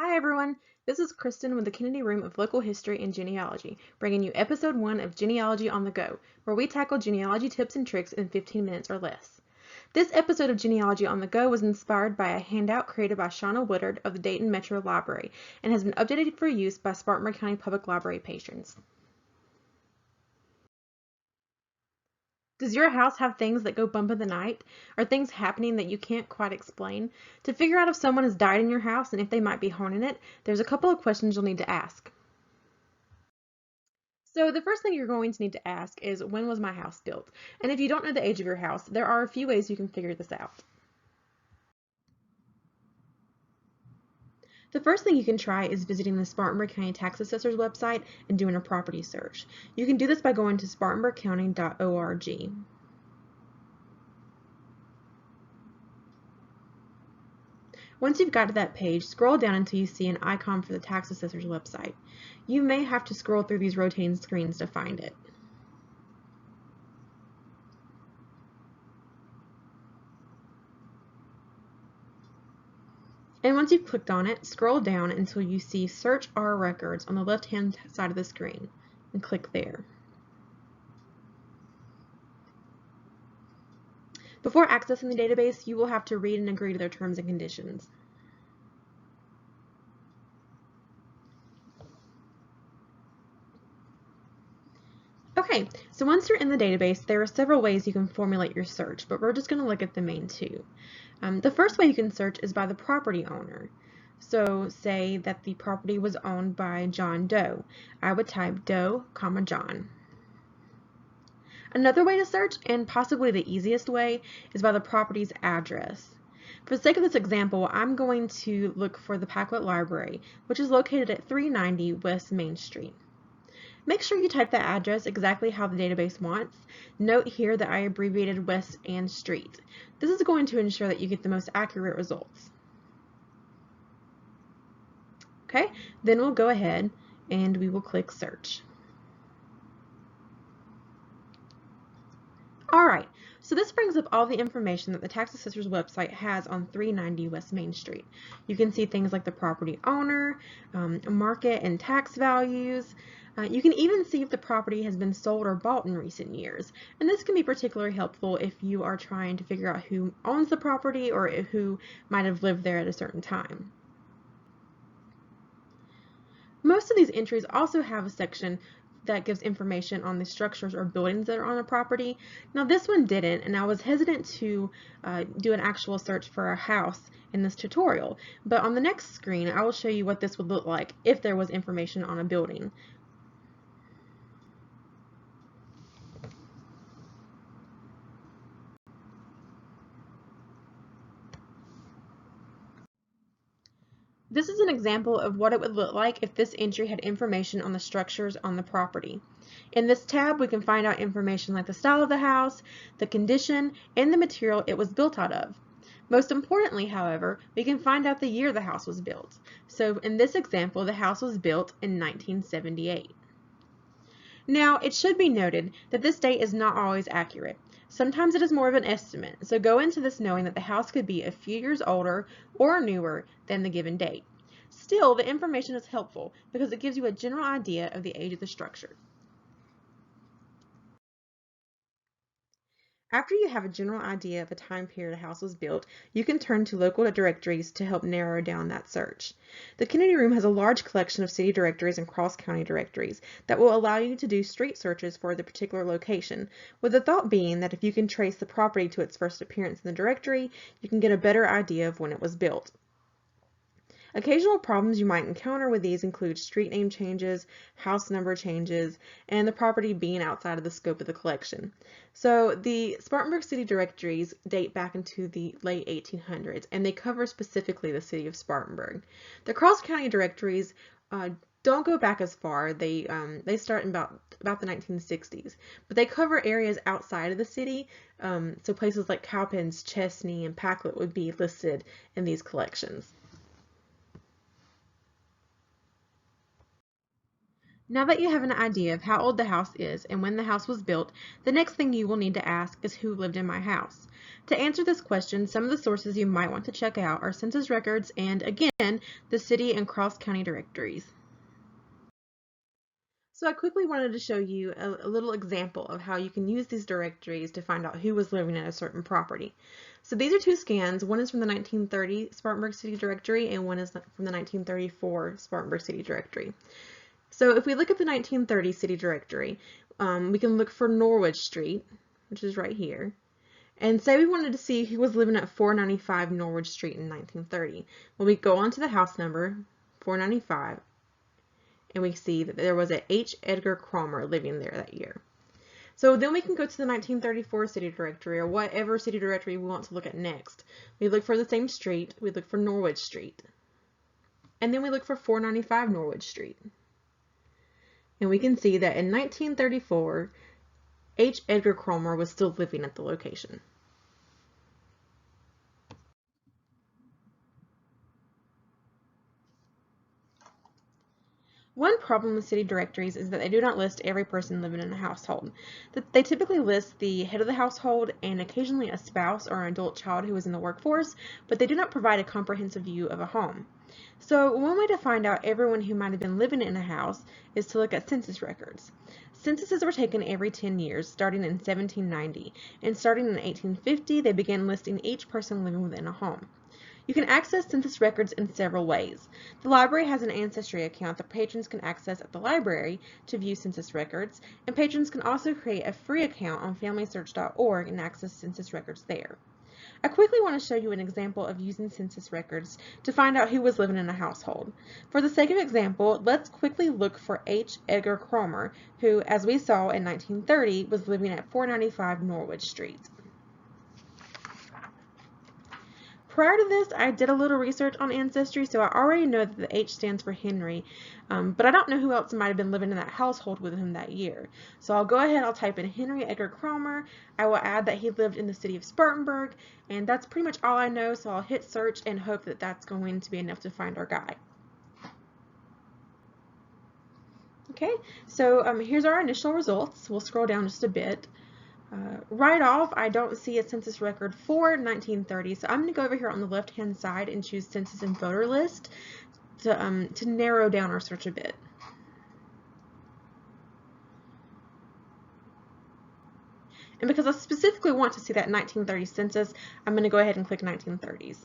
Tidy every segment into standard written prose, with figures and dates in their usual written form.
Hi everyone, this is Kristen with the Kennedy Room of Local History and Genealogy, bringing you episode 1 of Genealogy on the Go, where we tackle genealogy tips and tricks in 15 minutes or less. This episode of Genealogy on the Go was inspired by a handout created by Shauna Woodard of the Dayton Metro Library and has been updated for use by Spartanburg County Public Library patrons. Does your house have things that go bump in the night? Are things happening that you can't quite explain? To figure out if someone has died in your house and if they might be haunting it, there's a couple of questions you'll need to ask. So the first thing you're going to need to ask is, when was my house built? And if you don't know the age of your house, there are a few ways you can figure this out. The first thing you can try is visiting the Spartanburg County Tax Assessor's website and doing a property search. You can do this by going to spartanburgcounty.org. Once you've got to that page, scroll down until you see an icon for the Tax Assessor's website. You may have to scroll through these rotating screens to find it. And once you've clicked on it, scroll down until you see Search Our Records on the left-hand side of the screen, and click there. Before accessing the database, you will have to read and agree to their terms and conditions. Okay, so once you're in the database, there are several ways you can formulate your search, but we're just going to look at the main two. The first way you can search is by the property owner. So say that the property was owned by John Doe. I would type Doe, John. Another way to search, and possibly the easiest way, is by the property's address. For the sake of this example, I'm going to look for the Packlet Library, which is located at 390 West Main Street. Make sure you type the address exactly how the database wants. Note here that I abbreviated West and Street. This is going to ensure that you get the most accurate results. Okay, then we'll go ahead and we will click search. Alright, so this brings up all the information that the Tax Assessor's website has on 390 West Main Street. You can see things like the property owner, market and tax values. You can even see if the property has been sold or bought in recent years. And this can be particularly helpful if you are trying to figure out who owns the property or who might have lived there at a certain time. Most of these entries also have a section that gives information on the structures or buildings that are on a property. Now this one didn't, and I was hesitant to do an actual search for a house in this tutorial, but on the next screen I will show you what this would look like if there was information on a building. This is an example of what it would look like if this entry had information on the structures on the property. In this tab, we can find out information like the style of the house, the condition, and the material it was built out of. Most importantly, however, we can find out the year the house was built. So in this example, the house was built in 1978. Now, it should be noted that this date is not always accurate. Sometimes it is more of an estimate, so go into this knowing that the house could be a few years older or newer than the given date. Still, the information is helpful because it gives you a general idea of the age of the structure. After you have a general idea of the time period a house was built, you can turn to local directories to help narrow down that search. The Kennedy Room has a large collection of city directories and cross-county directories that will allow you to do street searches for the particular location, with the thought being that if you can trace the property to its first appearance in the directory, you can get a better idea of when it was built. Occasional problems you might encounter with these include street name changes, house number changes, and the property being outside of the scope of the collection. So the Spartanburg city directories date back into the late 1800s, and they cover specifically the city of Spartanburg. The cross-county directories don't go back as far. They start in about the 1960s, but they cover areas outside of the city. So places like Cowpens, Chesnee, and Packlet would be listed in these collections. Now that you have an idea of how old the house is and when the house was built, the next thing you will need to ask is who lived in my house. To answer this question, some of the sources you might want to check out are census records and, again, the city and cross-county directories. So I quickly wanted to show you a little example of how you can use these directories to find out who was living in a certain property. So these are two scans. One is from the 1930 Spartanburg City Directory and one is from the 1934 Spartanburg City Directory. So if we look at the 1930 City Directory, we can look for Norwood Street, which is right here. And say we wanted to see who was living at 495 Norwood Street in 1930. Well, we go on to the house number, 495, and we see that there was a H. Edgar Cromer living there that year. So then we can go to the 1934 City Directory, or whatever city directory we want to look at next. We look for the same street, we look for Norwood Street. And then we look for 495 Norwood Street. And we can see that in 1934, H. Edgar Cromer was still living at the location. One problem with city directories is that they do not list every person living in a household. They typically list the head of the household and occasionally a spouse or an adult child who is in the workforce, but they do not provide a comprehensive view of a home. So one way to find out everyone who might have been living in a house is to look at census records. Censuses were taken every 10 years, starting in 1790, and starting in 1850, they began listing each person living within a home. You can access census records in several ways. The library has an Ancestry account that patrons can access at the library to view census records, and patrons can also create a free account on FamilySearch.org and access census records there. I quickly want to show you an example of using census records to find out who was living in a household. For the sake of example, let's quickly look for H. Edgar Cromer, who, as we saw in 1930, was living at 495 Norwood Street. Prior to this, I did a little research on Ancestry, so I already know that the H stands for Henry, but I don't know who else might have been living in that household with him that year. So I'll go ahead, I'll type in Henry Edgar Cromer. I will add that he lived in the city of Spartanburg, and that's pretty much all I know, so I'll hit search and hope that that's going to be enough to find our guy. Okay, so here's our initial results. We'll scroll down just a bit. Right off, I don't see a census record for 1930, so I'm going to go over here on the left-hand side and choose Census and Voter List to narrow down our search a bit. And because I specifically want to see that 1930 census, I'm going to go ahead and click 1930s.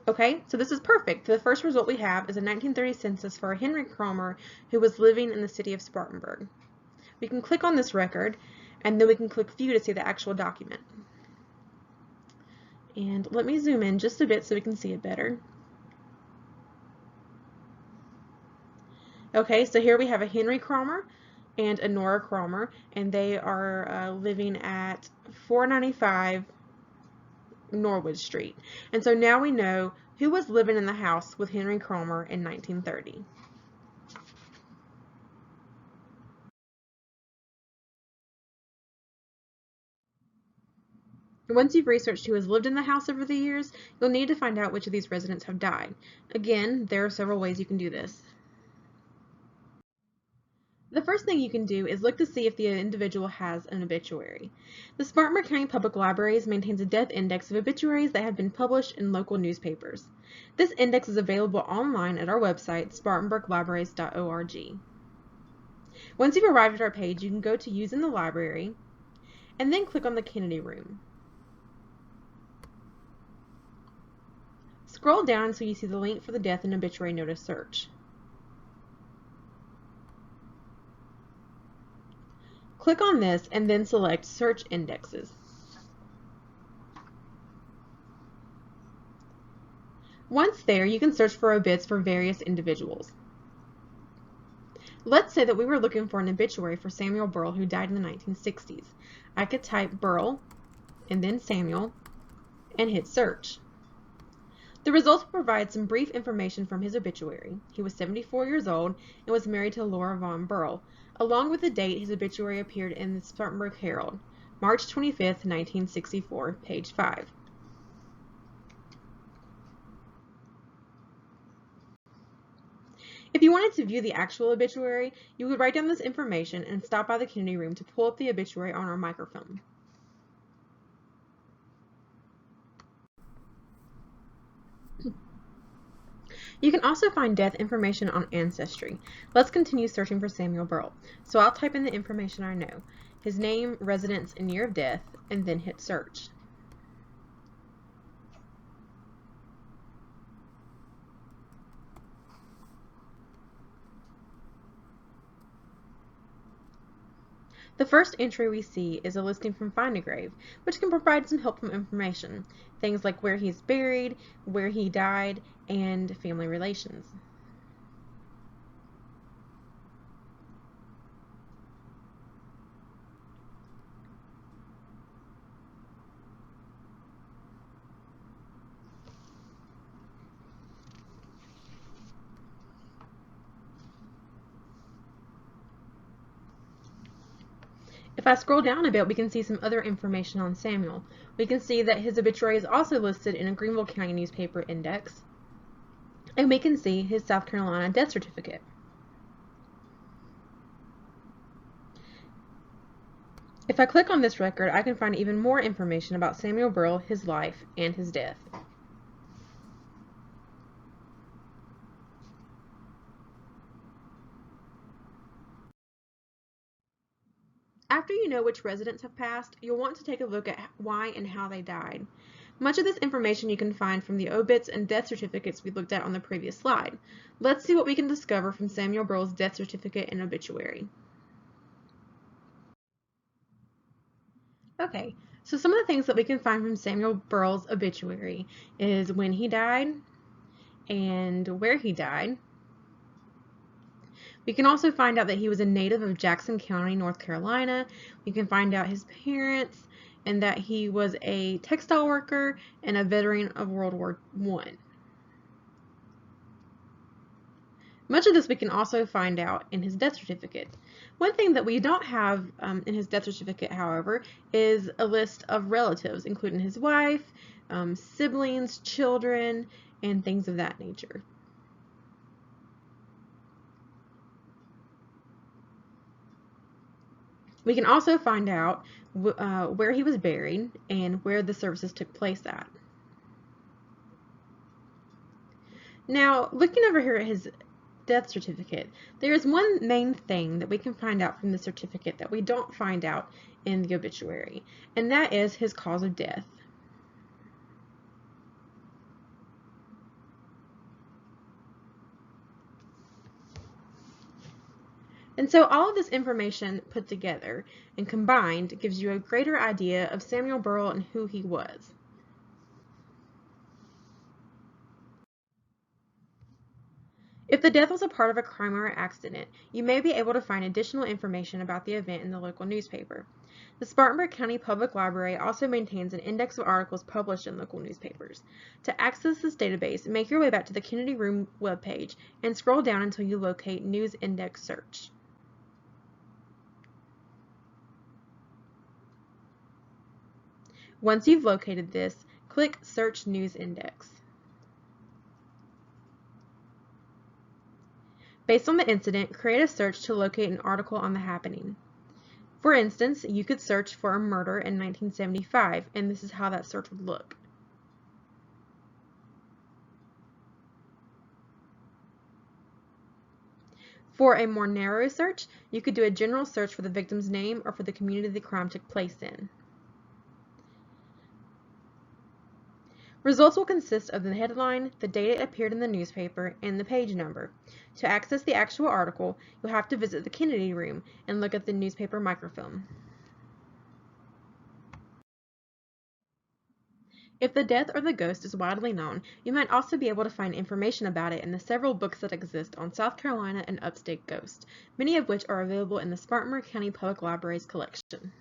Okay, so this is perfect. The first result we have is a 1930 census for Henry Cromer, who was living in the city of Spartanburg. We can click on this record, and then we can click View to see the actual document. And let me zoom in just a bit so we can see it better. Okay, so here we have a Henry Cromer and a Nora Cromer, and they are living at 495 Norwood Street. And so now we know who was living in the house with Henry Cromer in 1930. Once you've researched who has lived in the house over the years, you'll need to find out which of these residents have died. Again, there are several ways you can do this. The first thing you can do is look to see if the individual has an obituary. The Spartanburg County Public Libraries maintains a death index of obituaries that have been published in local newspapers. This index is available online at our website, spartanburglibraries.org. Once you've arrived at our page, you can go to Use in the Library, and then click on the Kennedy Room. Scroll down until you see the link for the Death and Obituary Notice search. Click on this and then select Search Indexes. Once there, you can search for obits for various individuals. Let's say that we were looking for an obituary for Samuel Burrell who died in the 1960s. I could type Burrell and then Samuel and hit search. The results will provide some brief information from his obituary. He was 74 years old and was married to Laura Von Burrell. Along with the date, his obituary appeared in the Spartanburg Herald, March 25, 1964, page 5. If you wanted to view the actual obituary, you would write down this information and stop by the Kennedy room to pull up the obituary on our microfilm. You can also find death information on Ancestry. Let's continue searching for Samuel Burrell. So I'll type in the information I know, his name, residence, and year of death, and then hit search. The first entry we see is a listing from Find a Grave, which can provide some helpful information, things like where he's buried, where he died, and family relations. If I scroll down a bit, we can see some other information on Samuel. We can see that his obituary is also listed in a Greenville County newspaper index, and we can see his South Carolina death certificate. If I click on this record, I can find even more information about Samuel Burrell, his life, and his death. After you know which residents have passed, you'll want to take a look at why and how they died. Much of this information you can find from the obits and death certificates we looked at on the previous slide. Let's see what we can discover from Samuel Burrell's death certificate and obituary. Okay, so some of the things that we can find from Samuel Burrell's obituary is when he died and where he died. We can also find out that he was a native of Jackson County, North Carolina. We can find out his parents and that he was a textile worker and a veteran of World War I. Much of this we can also find out in his death certificate. One thing that we don't have in his death certificate, however, is a list of relatives, including his wife, siblings, children, and things of that nature. We can also find out where he was buried and where the services took place at. Now, looking over here at his death certificate, there is one main thing that we can find out from the certificate that we don't find out in the obituary, and that is his cause of death. And so all of this information put together and combined gives you a greater idea of Samuel Burrell and who he was. If the death was a part of a crime or accident, you may be able to find additional information about the event in the local newspaper. The Spartanburg County Public Library also maintains an index of articles published in local newspapers. To access this database, make your way back to the Kennedy Room webpage and scroll down until you locate News Index Search. Once you've located this, click Search News Index. Based on the incident, create a search to locate an article on the happening. For instance, you could search for a murder in 1975, and this is how that search would look. For a more narrow search, you could do a general search for the victim's name or for the community the crime took place in. Results will consist of the headline, the date it appeared in the newspaper, and the page number. To access the actual article, you'll have to visit the Kennedy Room and look at the newspaper microfilm. If the death or the ghost is widely known, you might also be able to find information about it in the several books that exist on South Carolina and upstate ghosts, many of which are available in the Spartanburg County Public Library's collection.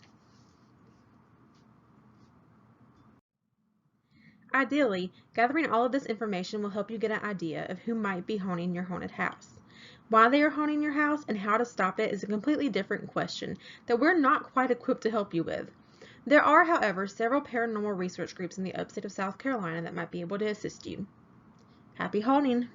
Ideally, gathering all of this information will help you get an idea of who might be haunting your haunted house. Why they are haunting your house and how to stop it is a completely different question that we're not quite equipped to help you with. There are, however, several paranormal research groups in the upstate of South Carolina that might be able to assist you. Happy haunting!